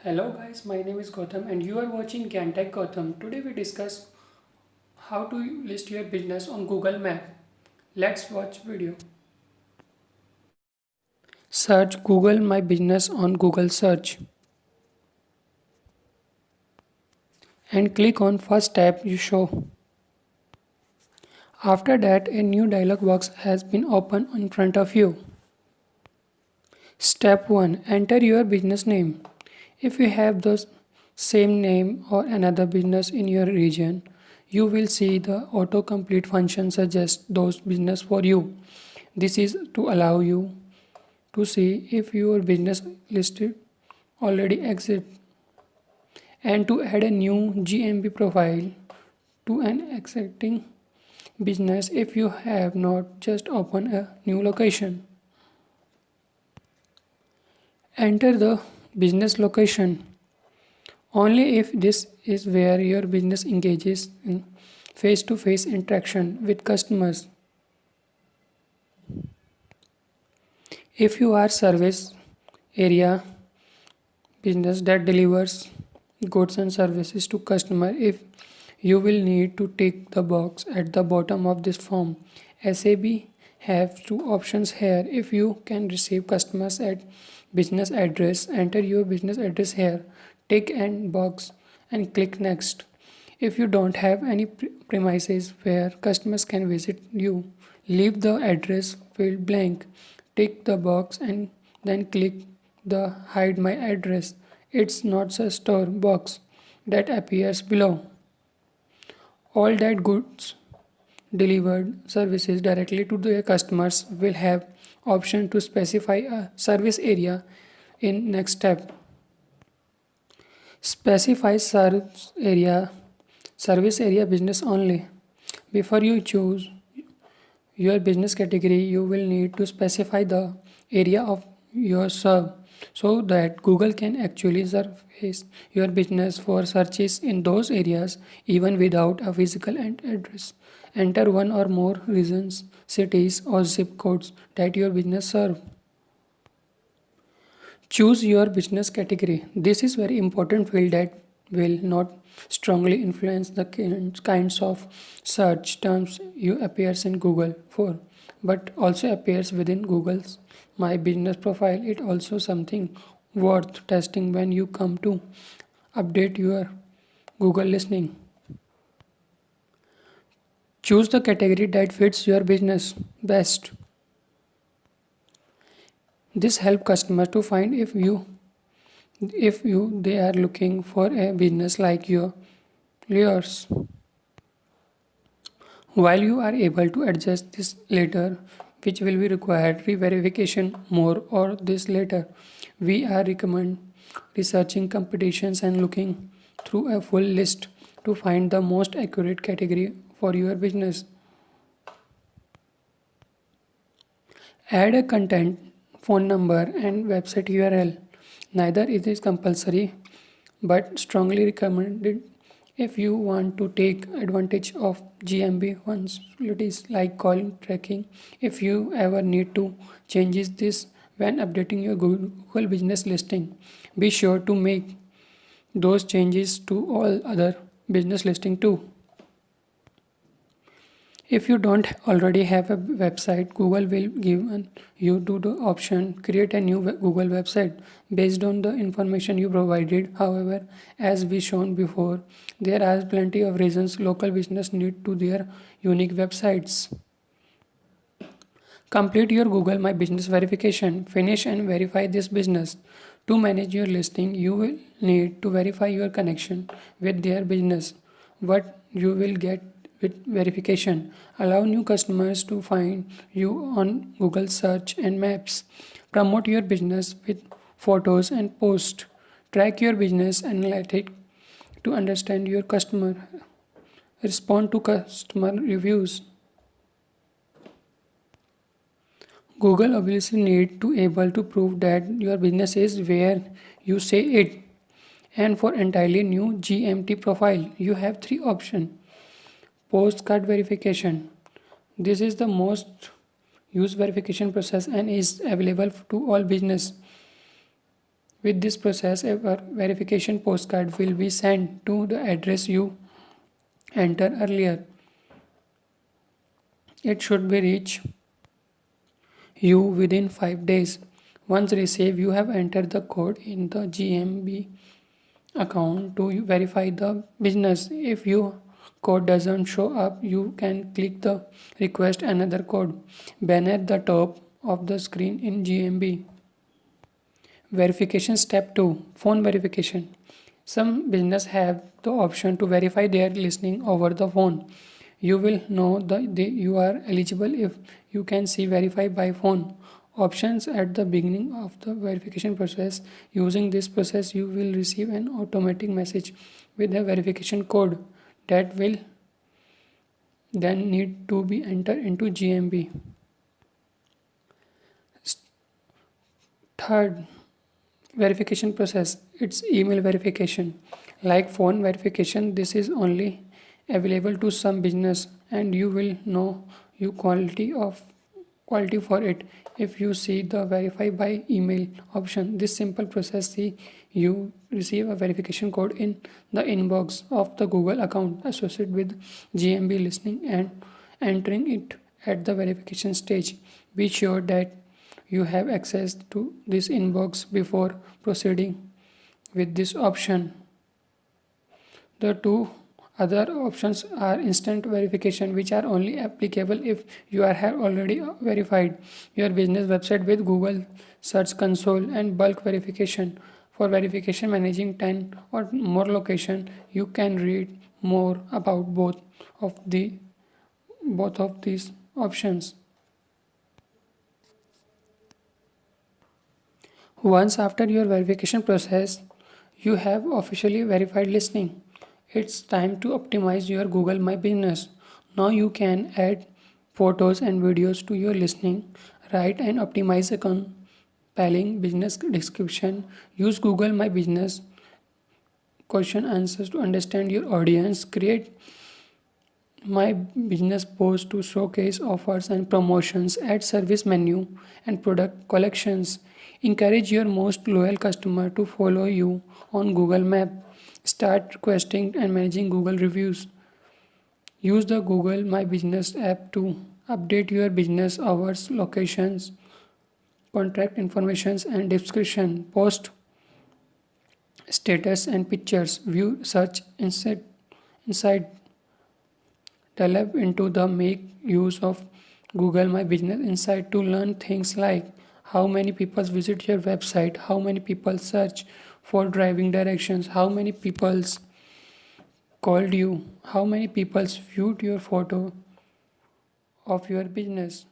Hello guys, my name is Gautam and you are watching Gantech Gautam. Today we discuss how to list your business on Google Map. Let's watch video. Search Google My Business on Google search and click on first tab you show. After that, a new dialog box has been opened in front of you. Step 1. Enter your business name. If you have the same name or another business in your region, you will see the autocomplete function suggest those business for you. This is to allow you to see if your business listed already exists and to add a new GMB profile to an existing business if you have not just opened a new location. Enter the business location only if this is where your business engages in face-to-face interaction with customers. If you are service area business that delivers goods and services to customer, if you will need to tick the box at the bottom of this form. SAB have two options here. If you can receive customers at business address, enter your business address here, tick and box and click next. If you don't have any premises where customers can visit you, leave the address field blank, tick the box and then click the hide my address. It's not a store box that appears below. All that goods delivered services directly to their customers will have option to specify a service area in next step. Specify service area business only. Before you choose your business category, you will need to specify the area of your serve so that Google can actually surface your business for searches in those areas even without a physical address. Enter one or more regions, cities or zip codes that your business serve. Choose your business category. This is very important field that will not strongly influence the kinds of search terms you appears in Google for, but also appears within Google's My Business profile. It also something worth testing when you come to update your Google listening. Choose the category that fits your business best. This helps customers to find if you they are looking for a business like yours. While you are able to adjust this later, which will be required re-verification more or this later, we are recommend researching competitions and looking through a full list to find the most accurate category for your business. Add a content, phone number and website URL. Neither is it compulsory but strongly recommended if you want to take advantage of GMB functionalities like call tracking. If you ever need to change this when updating your Google business listing, be sure to make those changes to all other business listing too. If you don't already have a website, Google will give you to the option create a new Google website based on the information you provided. However, as we shown before, there are plenty of reasons local business need to their unique websites. Complete your Google My Business verification. Finish and verify this business. To manage your listing, you will need to verify your connection with their business. What you will get with verification. Allow new customers to find you on Google search and maps. Promote your business with photos and posts. Track your business analytics to understand your customer. Respond to customer reviews. Google obviously need to able to prove that your business is where you say it. And for entirely new GMT profile, you have three options. Postcard verification. This is the most used verification process and is available to all business. With this process, a verification postcard will be sent to the address you entered earlier. It should be reach you within 5 days. Once received, you have entered the code in the GMB account to verify the business. If your code doesn't show up, you can click the request another code banner at the top of the screen in GMB. Verification step 2, phone verification. Some business have the option to verify their listening over the phone. You will know that you are eligible if you can see verify by phone options at the beginning of the verification process. Using this process, you will receive an automatic message with a verification code that will then need to be entered into GMB. Third verification process, it's email verification. Like phone verification, this is only available to some business, and you will know you quality for it if you see the verify by email option. This simple process see you receive a verification code in the inbox of the Google account associated with GMB listening and entering it at the verification stage. Be sure that you have access to this inbox before proceeding with this option. The two other options are instant verification, which are only applicable if you have already verified your business website with Google Search Console, and bulk verification. For verification managing 10 or more location, you can read more about both of these options. Once after your verification process, you have officially verified listening. It's time to optimize your Google My Business. Now you can add photos and videos to your listening, write and optimize a compelling business description, use Google My Business question answers to understand your audience, create my business post to showcase offers and promotions, add service menu and product collections. Encourage your most loyal customer to follow you on Google Map. Start requesting and managing Google reviews. Use the Google My Business app to update your business hours, locations, contact informations and description. Post status and pictures. View search inside. Delve into the make use of Google My Business Insight to learn things like how many people visit your website, how many people search for driving directions, how many people called you, how many people viewed your photo of your business.